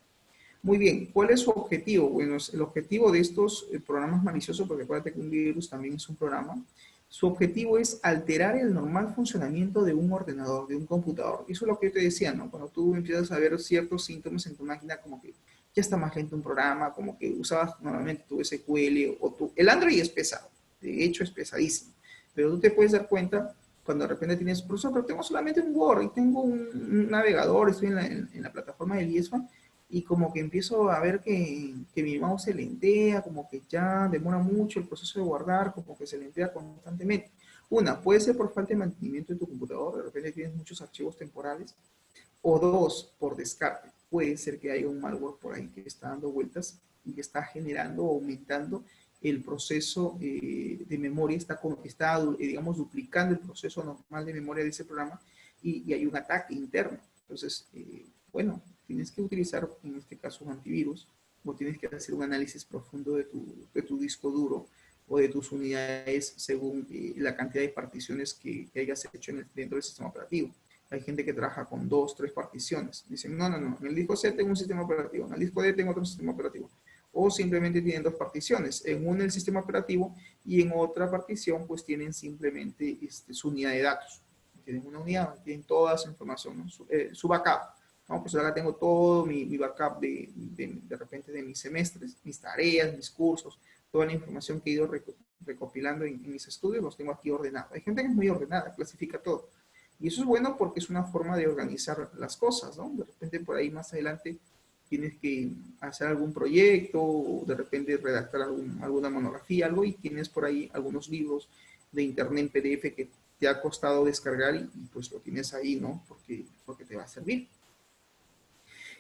Muy bien, ¿cuál es su objetivo? Bueno, el objetivo de estos programas maliciosos, porque acuérdate que un virus también es un programa, Su objetivo es alterar el normal funcionamiento de un ordenador, de un computador. Eso es lo que yo te decía, ¿no? Cuando tú empiezas a ver ciertos síntomas en tu máquina, como que ya está más lento un programa, como que usabas normalmente tu SQL o tu... El Android es pesado, de hecho es pesadísimo, pero tú te puedes dar cuenta cuando de repente tienes, profesor, pero tengo solamente un Word y tengo un navegador, estoy en la plataforma del IESFA, y como que empiezo a ver que mi mouse se lentea, como que ya demora mucho el proceso de guardar, como que se lentea constantemente. Una, puede ser por falta de mantenimiento de tu computador, de repente tienes muchos archivos temporales, o dos, por descarte. Puede ser que haya un malware por ahí que está dando vueltas y que está generando o aumentando el proceso de memoria, está, digamos, duplicando el proceso normal de memoria de ese programa y hay un ataque interno. Entonces, bueno, tienes que utilizar en este caso un antivirus o tienes que hacer un análisis profundo de tu disco duro o de tus unidades según la cantidad de particiones que hayas hecho dentro del sistema operativo. Hay gente que trabaja con 2, 3 particiones. Dicen, no, no, no, en el disco C tengo un sistema operativo, en el disco D tengo otro sistema operativo. O simplemente tienen 2 particiones, en una el sistema operativo y en otra partición pues tienen simplemente su unidad de datos. Tienen una unidad, tienen toda su información, ¿no? Su backup. ¿No? Pues ahora tengo todo mi backup de repente de mis semestres, mis tareas, mis cursos, toda la información que he ido recopilando en mis estudios, los tengo aquí ordenados. Hay gente que es muy ordenada, clasifica todo. Y eso es bueno porque es una forma de organizar las cosas, ¿no? De repente por ahí más adelante tienes que hacer algún proyecto o de repente redactar alguna monografía, algo, y tienes por ahí algunos libros de internet en PDF que te ha costado descargar y pues lo tienes ahí, ¿no? Porque te va a servir.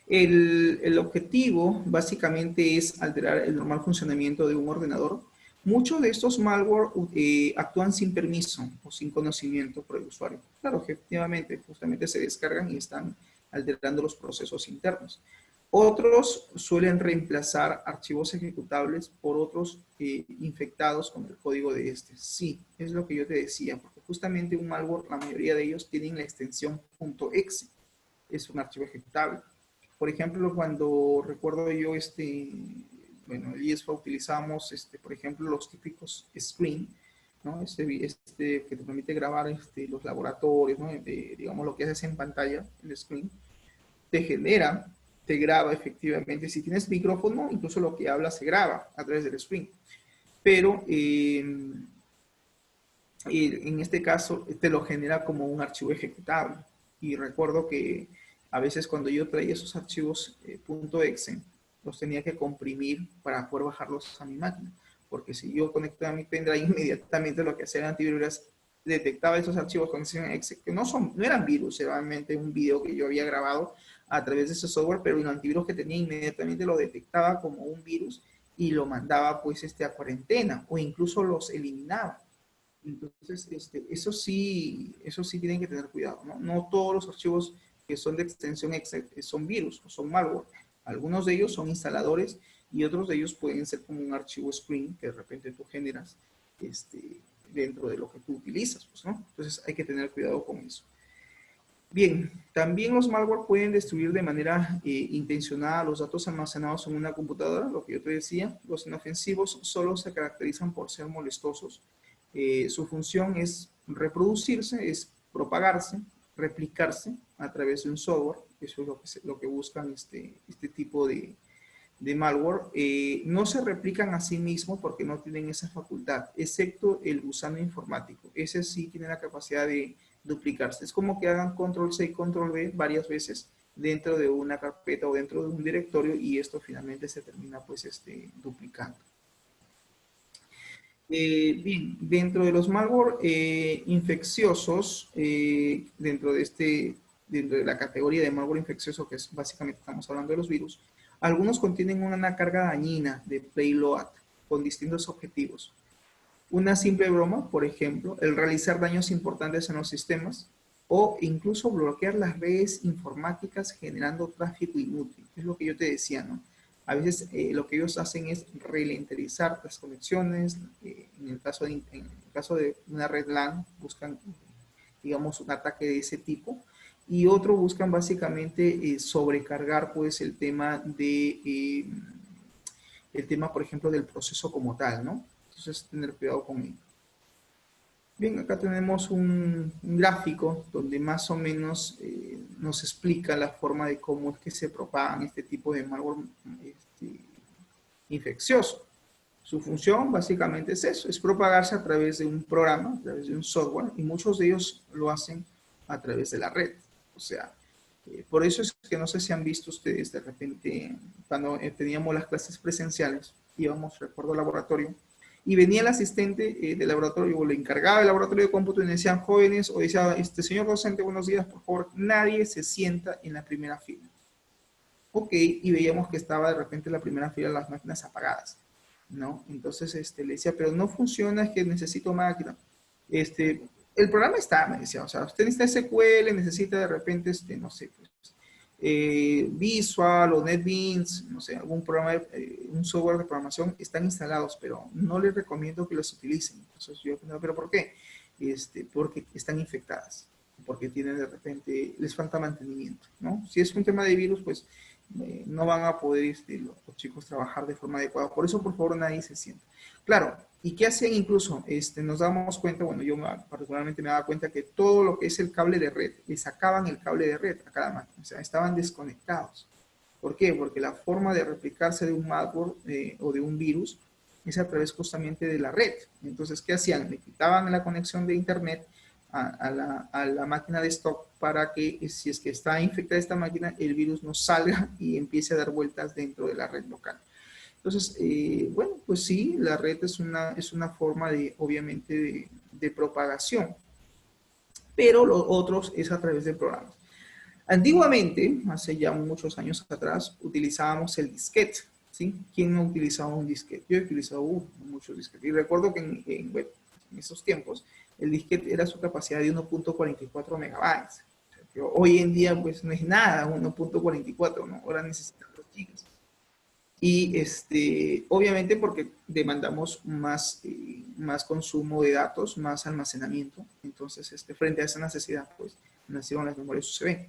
El objetivo básicamente es alterar el normal funcionamiento de un ordenador. Muchos de estos malware actúan sin permiso o sin conocimiento por el usuario. Claro, efectivamente, justamente se descargan y están alterando los procesos internos. Otros suelen reemplazar archivos ejecutables por otros infectados con el código de este. Sí, es lo que yo te decía, porque justamente un malware, la mayoría de ellos tienen la extensión .exe. Es un archivo ejecutable. Por ejemplo, cuando recuerdo yo bueno, el IESFA utilizamos, por ejemplo, los típicos screen, ¿no? Que te permite grabar los laboratorios, ¿no? Digamos, lo que haces en pantalla, el screen, te genera, te graba efectivamente. Si tienes micrófono, incluso lo que hablas se graba a través del screen. Pero en este caso te lo genera como un archivo ejecutable. Y recuerdo que a veces cuando yo traía esos archivos .exe, los tenía que comprimir para poder bajarlos a mi máquina. Porque si yo conectaba mi pendrive, inmediatamente lo que hacía el antivirus detectaba esos archivos con .exe, que no eran virus, era realmente un video que yo había grabado a través de ese software, pero el antivirus que tenía inmediatamente lo detectaba como un virus y lo mandaba pues a cuarentena o incluso los eliminaba. Entonces, eso sí tienen que tener cuidado, ¿no? No todos los archivos que son de extensión exe son virus o son malware. Algunos de ellos son instaladores y otros de ellos pueden ser como un archivo screen que de repente tú generas dentro de lo que tú utilizas, pues, ¿no? Entonces hay que tener cuidado con eso. Bien, también los malware pueden destruir de manera intencionada los datos almacenados en una computadora, lo que yo te decía. Los inofensivos solo se caracterizan por ser molestosos. Su función es reproducirse, es propagarse, replicarse a través de un software. Eso es lo que buscan este tipo de malware. No se replican a sí mismos porque no tienen esa facultad, excepto el gusano informático. Ese sí tiene la capacidad de duplicarse. Es como que hagan control C y control V varias veces dentro de una carpeta o dentro de un directorio y esto finalmente se termina pues duplicando. Bien, dentro de los malware infecciosos, dentro de la categoría de malware infeccioso, que es básicamente estamos hablando de los virus, algunos contienen una carga dañina de payload con distintos objetivos. Una simple broma, por ejemplo, el realizar daños importantes en los sistemas o incluso bloquear las redes informáticas generando tráfico inútil. Es lo que yo te decía, ¿no? A veces lo que ellos hacen es ralentizar las conexiones. En el caso de una red LAN, buscan, digamos, un ataque de ese tipo. Y otro buscan básicamente sobrecargar, pues, el tema, por ejemplo, del proceso como tal, ¿no? Entonces, tener cuidado con ello. Bien, acá tenemos un gráfico donde más o menos nos explica la forma de cómo es que se propagan este tipo de malware este, infeccioso. Su función básicamente es eso, es propagarse a través de un programa, a través de un software, y muchos de ellos lo hacen a través de la red. O sea, por eso es que no sé si han visto ustedes de repente, cuando teníamos las clases presenciales, íbamos, recuerdo, al laboratorio, y venía el asistente del laboratorio o el encargado del laboratorio de cómputo y me decían, jóvenes, o decía, señor docente, buenos días, por favor, nadie se sienta en la primera fila. Ok, y veíamos que estaba de repente en la primera fila las máquinas apagadas, ¿no? Entonces le decía, pero no funciona, es que necesito máquina. El programa está, me decía, o sea, usted necesita SQL, necesita de repente, no sé, pues, Visual o NetBeans, no sé, algún programa, un software de programación, están instalados, pero no les recomiendo que los utilicen. Entonces yo, no, pero ¿por qué? Porque están infectadas, porque tienen de repente, les falta mantenimiento, ¿no? Si es un tema de virus, pues no van a poder los chicos trabajar de forma adecuada. Por eso, por favor, nadie se sienta. Claro, ¿y qué hacían incluso? Nos damos cuenta, bueno, yo particularmente me daba cuenta que todo lo que es el cable de red, le sacaban el cable de red a cada máquina, o sea, estaban desconectados. ¿Por qué? Porque la forma de replicarse de un malware o de un virus es a través justamente de la red. Entonces, ¿qué hacían? Le quitaban la conexión de internet a la máquina de stock para que si es que está infectada esta máquina, el virus no salga y empiece a dar vueltas dentro de la red local. Entonces, bueno, pues sí, la red es una forma de, obviamente, de propagación, pero los otros es a través de programas. Antiguamente, hace ya muchos años atrás, utilizábamos el disquete, ¿sí? ¿Quién no utilizaba un disquete? Yo he utilizado muchos disquetes. Y recuerdo que en esos tiempos, el disquete era su capacidad de 1.44 megabytes. O sea, que hoy en día, pues, no es nada, 1.44, ¿no? Ahora necesitamos gigas. Y obviamente porque demandamos más consumo de datos, más almacenamiento. Entonces, frente a esa necesidad, pues, nacieron las memorias USB.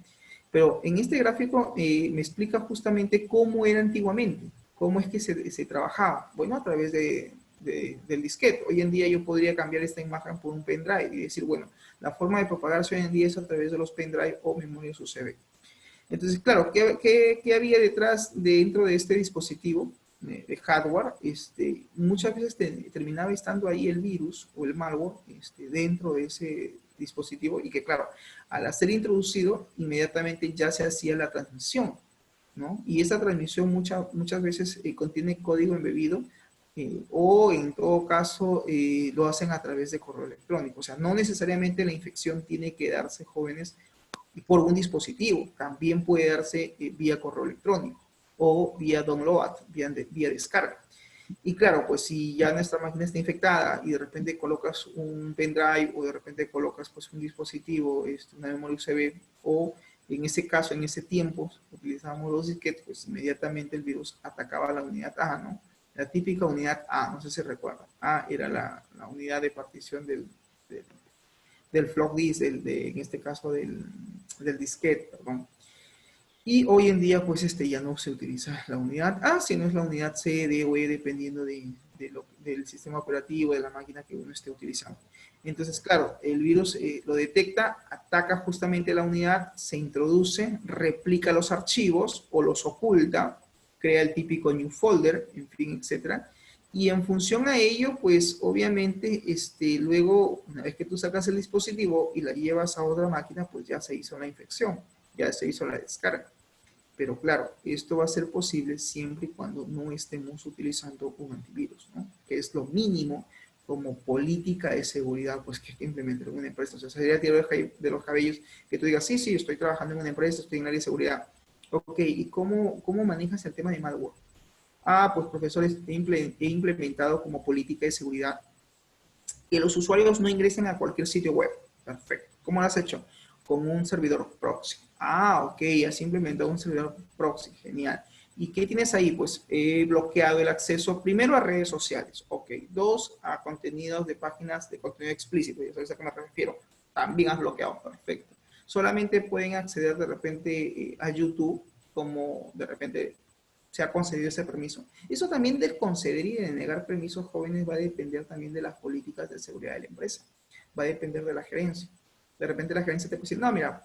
Pero en este gráfico me explica justamente cómo era antiguamente, cómo es que se trabajaba. Bueno, a través del disquete. Hoy en día yo podría cambiar esta imagen por un pendrive y decir, bueno, la forma de propagarse hoy en día es a través de los pendrive o memorias USB. Entonces, claro, ¿qué había detrás dentro de este dispositivo de hardware? Muchas veces terminaba estando ahí el virus o el malware dentro de ese dispositivo y que, claro, al ser introducido, inmediatamente ya se hacía la transmisión, ¿no? Y esa transmisión muchas veces contiene código embebido o en todo caso lo hacen a través de correo electrónico. O sea, no necesariamente la infección tiene que darse, jóvenes, por un dispositivo. También puede darse vía correo electrónico o vía download, vía descarga. Y claro, pues si ya nuestra máquina está infectada y de repente colocas un pendrive o de repente colocas pues un dispositivo, una memoria USB o en ese caso, en ese tiempo, utilizábamos los disquetes, pues inmediatamente el virus atacaba la unidad A, ¿no? La típica unidad A, no sé si recuerdan. A era la unidad de partición del floppy disk, en este caso del disquete, perdón. Y hoy en día, pues ya no se utiliza la unidad A, sino es la unidad C, D o E, dependiendo del sistema operativo, de la máquina que uno esté utilizando. Entonces, claro, el virus lo detecta, ataca justamente la unidad, se introduce, replica los archivos o los oculta, crea el típico new folder, en fin, etcétera. Y en función a ello, pues obviamente, luego, una vez que tú sacas el dispositivo y la llevas a otra máquina, pues ya se hizo la infección, ya se hizo la descarga. Pero claro, esto va a ser posible siempre y cuando no estemos utilizando un antivirus, ¿no? Que es lo mínimo como política de seguridad pues, que hay que implementar en una empresa. O sea, sería tirar de los cabellos que tú digas, sí, sí, estoy trabajando en una empresa, estoy en el área de seguridad. Ok, ¿y cómo manejas el tema de malware? Ah, pues profesores, he implementado como política de seguridad que los usuarios no ingresen a cualquier sitio web. Perfecto. ¿Cómo lo has hecho? Con un servidor proxy. Ah, ok, has implementado un servidor proxy. Genial. ¿Y qué tienes ahí? Pues he bloqueado el acceso primero a redes sociales. Ok. Dos, a contenidos de páginas de contenido explícito. Ya sabes a qué me refiero. También has bloqueado. Perfecto. Solamente pueden acceder de repente a YouTube, como de repente se ha concedido ese permiso. Eso también del conceder y de negar permisos, jóvenes, va a depender también de las políticas de seguridad de la empresa. va a depender de la gerencia. De repente la gerencia te puede decir, no, mira,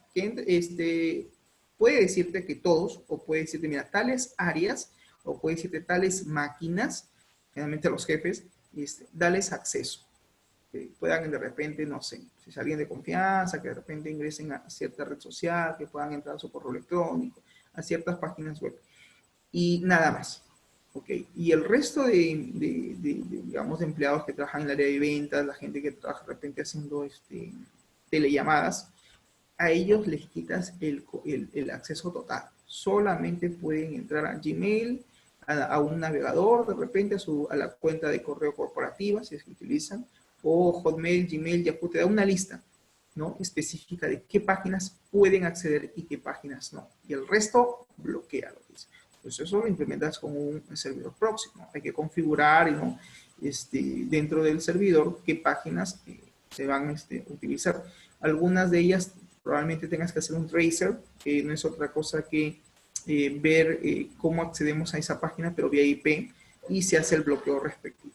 puede decirte que todos, o puede decirte, mira, tales áreas, o puede decirte tales máquinas, generalmente los jefes, dales acceso. Que puedan de repente, no sé, si es alguien de confianza, que de repente ingresen a cierta red social, que puedan entrar a su correo electrónico, a ciertas páginas web. Y nada más. ¿Ok? Y el resto digamos, de empleados que trabajan en el área de ventas, la gente que trabaja de repente haciendo telellamadas, a ellos les quitas el acceso total. Solamente pueden entrar a Gmail, a un navegador, de repente a la cuenta de correo corporativa, si es que utilizan, o Hotmail, Gmail, Yahoo, te da una lista, ¿no?, específica de qué páginas pueden acceder y qué páginas no. Y el resto, bloquealo. Pues eso lo implementas con un servidor proxy, ¿no? Hay que configurar, ¿no?, dentro del servidor qué páginas se van a utilizar. Algunas de ellas probablemente tengas que hacer un tracer, que no es otra cosa que ver cómo accedemos a esa página, pero vía IP, y se hace el bloqueo respectivo.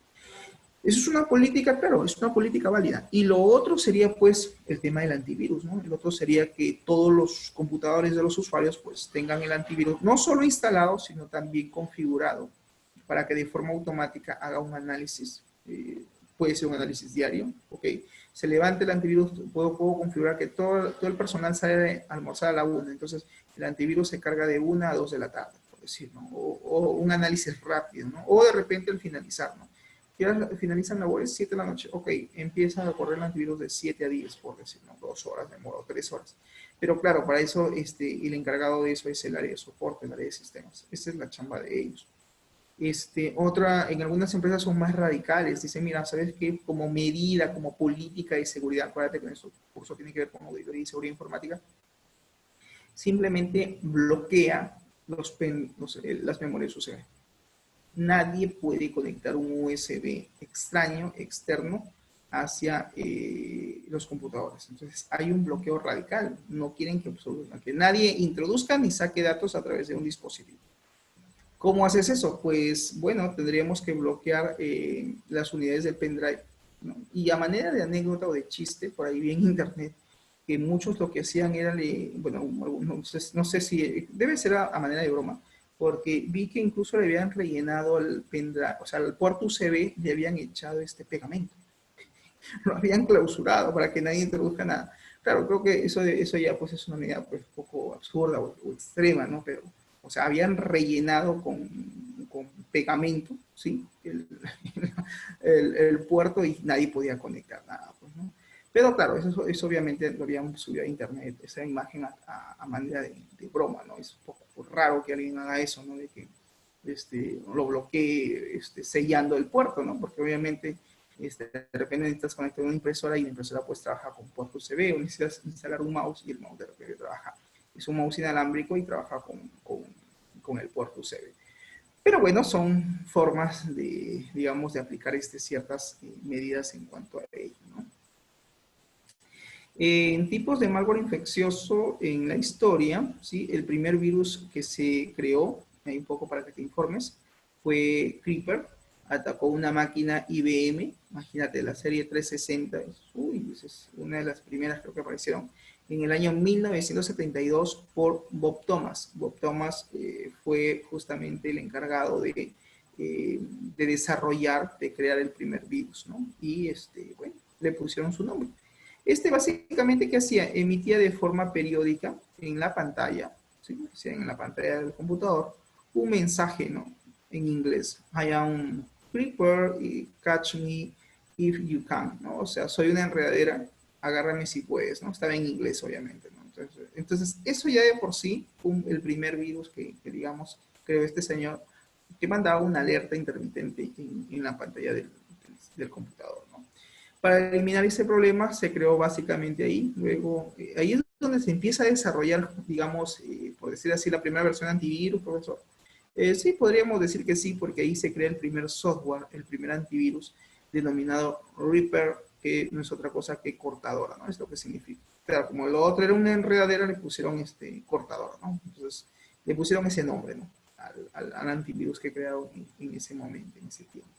Eso es una política, claro, es una política válida. Y lo otro sería, pues, el tema del antivirus, ¿no? El otro sería que todos los computadores de los usuarios, pues, tengan el antivirus no solo instalado, sino también configurado para que de forma automática haga un análisis. Puede ser un análisis diario, ¿ok? Se levanta el antivirus, puedo configurar que todo el personal sale a almorzar a la 1, entonces el antivirus se carga de 1 a 2 de la tarde, por decir, ¿no? O un análisis rápido, ¿no? O de repente al finalizar, ¿no? Ya finalizan labores 7 de la noche, ok, empieza a correr el antivirus de 7 a 10, por decir, ¿no? 2 horas de demora, 3 horas. Pero claro, para eso el encargado de eso es el área de soporte, el área de sistemas. Esta es la chamba de ellos. En algunas empresas son más radicales, dicen, mira, ¿sabes qué? Como medida, como política de seguridad, acuérdate que nuestro curso tiene que ver con auditoría y seguridad informática, simplemente bloquea las memorias USB. Nadie puede conectar un USB extraño, externo, hacia los computadores. Entonces, hay un bloqueo radical. No quieren que nadie introduzca ni saque datos a través de un dispositivo. ¿Cómo haces eso? Pues, bueno, tendríamos que bloquear las unidades del pendrive, ¿no? Y a manera de anécdota o de chiste, por ahí vi en internet, que muchos lo que hacían era, bueno, no sé si, debe ser a manera de broma, porque vi que incluso le habían rellenado el pendrive, o sea, al puerto USB le habían echado este pegamento. Lo habían clausurado para que nadie introduzca nada. Claro, creo que eso ya pues es una medida pues un poco absurda o extrema, ¿no? Pero, o sea, habían rellenado con pegamento, ¿sí? El puerto y nadie podía conectar nada, pues, ¿no? Pero claro, eso obviamente lo habían subido a internet, esa imagen a manera de broma, ¿no? Es un poco raro que alguien haga eso, ¿no? De que lo bloquee sellando el puerto, ¿no? Porque obviamente de repente necesitas conectar una impresora y la impresora pues trabaja con puerto USB, o necesitas instalar un mouse y el mouse de repente trabaja. Es un mouse inalámbrico y trabaja con el puerto USB. Pero bueno, son formas de, digamos, de aplicar ciertas medidas en cuanto a ello, ¿no? En tipos de malware infeccioso en la historia, ¿sí? El primer virus que se creó, ahí un poco para que te informes, fue Creeper. Atacó una máquina IBM, imagínate, la serie 360, esa es una de las primeras creo que aparecieron, en el año 1972 por Bob Thomas. Bob Thomas fue justamente el encargado de desarrollar, de crear el primer virus, ¿no? Y bueno, le pusieron su nombre. Básicamente, ¿qué hacía? Emitía de forma periódica en la pantalla, ¿sí? O sea, en la pantalla del computador, un mensaje, ¿no? En inglés. I am Creeper y catch me if you can, ¿no? O sea, soy una enredadera, agárrame si puedes, ¿no? Estaba en inglés, obviamente, ¿no? Entonces eso ya de por sí fue el primer virus que digamos, creó este señor, que mandaba una alerta intermitente en la pantalla del computador, ¿no? Para eliminar ese problema se creó básicamente ahí. Luego, ahí es donde se empieza a desarrollar, digamos, por decir así, la primera versión de antivirus, profesor. Sí, podríamos decir que sí, porque ahí se crea el primer software, el primer antivirus, denominado Reaper, que no es otra cosa que cortadora, ¿no? Es lo que significa. Pero como lo otro era una enredadera, le pusieron cortadora, ¿no? Entonces, le pusieron ese nombre, ¿no? Al antivirus que crearon en ese momento, en ese tiempo.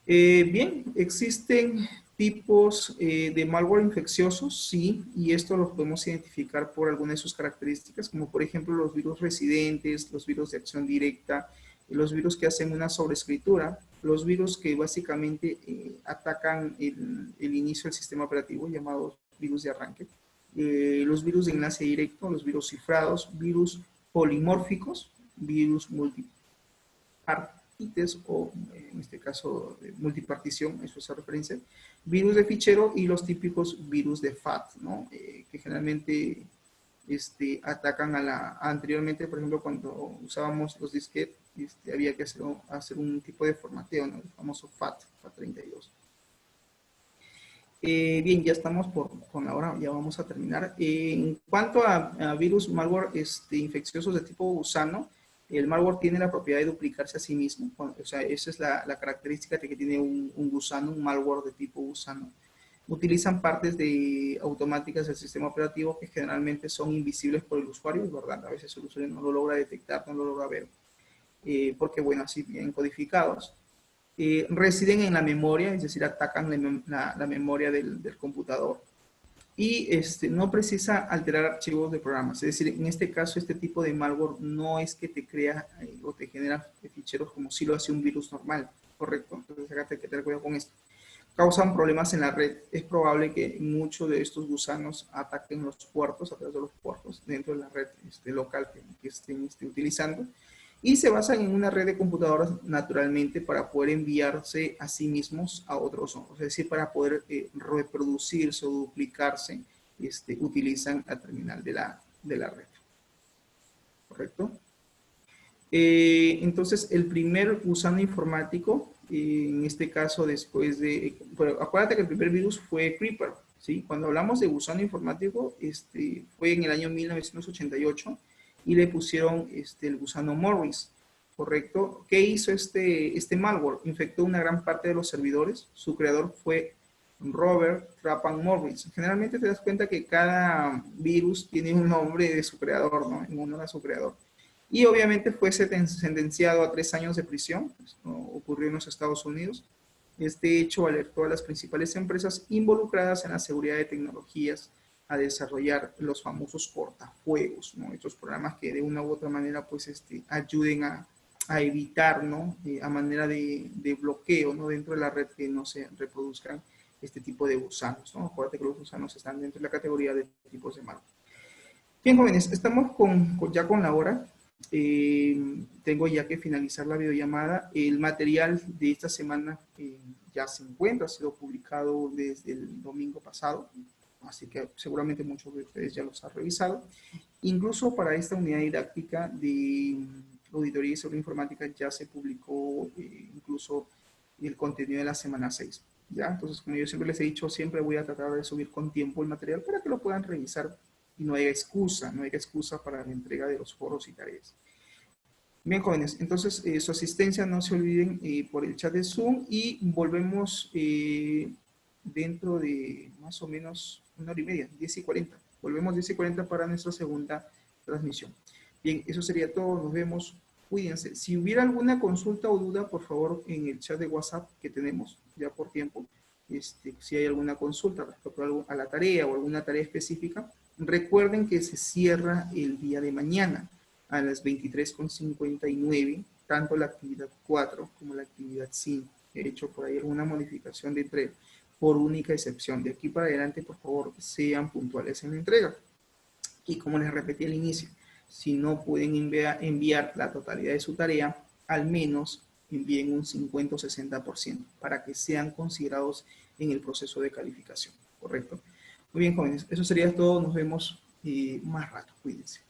Bien, existen Tipos de malware infecciosos, sí, y esto los podemos identificar por algunas de sus características, como por ejemplo los virus residentes, los virus de acción directa, los virus que hacen una sobreescritura, los virus que básicamente atacan el inicio del sistema operativo, llamados virus de arranque, los virus de enlace directo, los virus cifrados, virus polimórficos, virus multipartites o en este caso multipartición, eso es la referencia, virus de fichero y los típicos virus de FAT, ¿no? Que generalmente atacan anteriormente, por ejemplo, cuando usábamos los disquetes, había que hacer un tipo de formateo, ¿no? El famoso FAT32. Bien, ya estamos con la hora, ya vamos a terminar. En cuanto a virus malware infecciosos de tipo gusano, el malware tiene la propiedad de duplicarse a sí mismo. O sea, esa es la característica de que tiene un gusano, un malware de tipo gusano. Utilizan partes automáticas del sistema operativo que generalmente son invisibles por el usuario, ¿verdad? A veces el usuario no lo logra detectar, no lo logra ver, porque, bueno, así vienen codificados. Residen en la memoria, es decir, atacan la memoria del computador. Y no precisa alterar archivos de programas. Es decir, en este caso, este tipo de malware no es que te crea o te genera ficheros como si lo hace un virus normal, ¿correcto? Entonces, acá hay que tener cuidado con esto. Causan problemas en la red. Es probable que muchos de estos gusanos ataquen los puertos, a través de los puertos, dentro de la red local que estén utilizando. Y se basan en una red de computadoras naturalmente para poder enviarse a sí mismos a otros nodos. Es decir, para poder reproducirse o duplicarse, utilizan la terminal de la red. ¿Correcto? Entonces, el primer gusano informático, en este caso después pero acuérdate que el primer virus fue Creeper, ¿sí? Cuando hablamos de gusano informático, fue en el año 1988 y le pusieron el gusano Morris, ¿correcto? ¿Qué hizo este malware? Infectó una gran parte de los servidores. Su creador fue Robert Trapan Morris. Generalmente te das cuenta que cada virus tiene un nombre de su creador, ¿no? En honor a su creador. Y obviamente fue sentenciado a 3 años de prisión. Esto ocurrió en los Estados Unidos. Este hecho alertó a las principales empresas involucradas en la seguridad de tecnologías a desarrollar los famosos cortafuegos, ¿no? Estos programas que de una u otra manera pues ayuden a evitar, ¿no? A manera de bloqueo, ¿no? Dentro de la red, que no se reproduzcan este tipo de gusanos, ¿no? Acuérdate que los gusanos están dentro de la categoría de tipos de malware. Bien, jóvenes, estamos ya con la hora. Tengo ya que finalizar la videollamada. El material de esta semana ya se encuentra, ha sido publicado desde el domingo pasado, así que seguramente muchos de ustedes ya los han revisado. Incluso para esta unidad didáctica de auditoría y seguridad informática ya se publicó incluso el contenido de la semana 6. ¿Ya? Entonces, como yo siempre les he dicho, siempre voy a tratar de subir con tiempo el material para que lo puedan revisar y no haya excusa para la entrega de los foros y tareas. Bien, jóvenes, entonces su asistencia no se olviden por el chat de Zoom y volvemos dentro de más o menos 1h30, 10:40. Volvemos 10:40 para nuestra segunda transmisión. Bien, eso sería todo, nos vemos, cuídense. Si hubiera alguna consulta o duda, por favor, en el chat de WhatsApp que tenemos ya por tiempo, si hay alguna consulta respecto a la tarea o alguna tarea específica, recuerden que se cierra el día de mañana a las 23:59, tanto la actividad 4 como la actividad 5. He hecho por ahí alguna modificación de entrega, por única excepción. De aquí para adelante, por favor, sean puntuales en la entrega. Y como les repetí al inicio, si no pueden enviar la totalidad de su tarea, al menos envíen un 50 o 60% para que sean considerados en el proceso de calificación, ¿correcto? Muy bien, jóvenes, eso sería todo. Nos vemos más rato. Cuídense.